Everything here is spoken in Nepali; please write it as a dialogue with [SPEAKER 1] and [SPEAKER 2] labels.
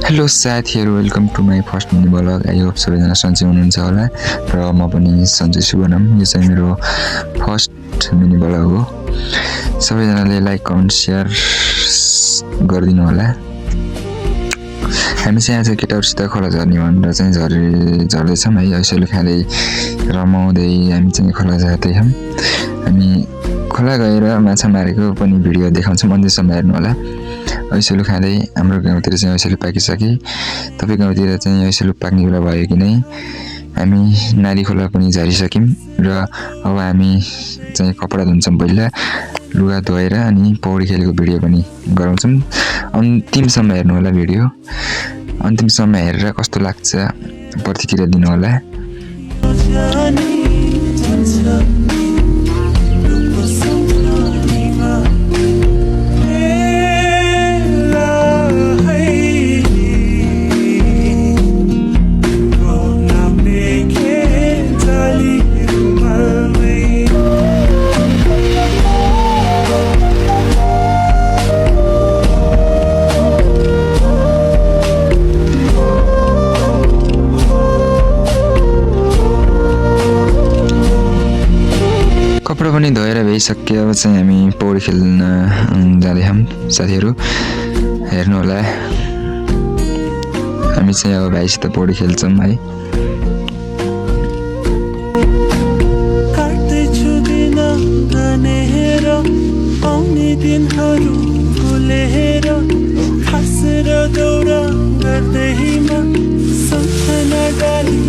[SPEAKER 1] हेलो साथीहरू, welcome to my first mini blog. I hope सबैजना सन्चै हुनुहुन्छ होला र म पनि सन्चै छु भनौँ। यो चाहिँ मेरो फर्स्ट मिनी ब्लग हो। सबैजनाले लाइक कमेन्ट सेयर गरिदिनु होला। हामी चाहिँ आज केटाहरूसित खोला झर्ने भनेर चाहिँ झर्दैछौँ है। ऐसोले खाँदै रमाउँदै हामी चाहिँ खोला जाँदैछौँ। हामी खोला गएर माछा मारेको पनि भिडियो देखाउँछौँ, अन्त्यसम्म हेर्नु होला। ऐसोलु खाँदै हाम्रो गाउँतिर चाहिँ ऐसोलु पाकिसके। तपाईँ गाउँतिर चाहिँ ऐसोलु पाक्ने बेला भयो कि नै? हामी नाली खोला पनि झरिसक्यौँ र अब हामी चाहिँ कपडा धुन्छौँ। पहिला लुगा धोएर अनि पौडी खेलेको भिडियो पनि गराउँछौँ। अन्तिमसम्म हेर्नु होला भिडियो। अन्तिमसम्म हेरेर कस्तो लाग्छ प्रतिक्रिया दिनु होला। कपडा पनि धोएर भइसक्यो। अब चाहिँ हामी पौडी खेल्न जाँदैछौँ। साथीहरू हेर्नु होला। हामी चाहिँ अब भाइसित पौडी खेल्छौँ है।
[SPEAKER 2] खासेर दौरा गर्दैमा सम्झना डाली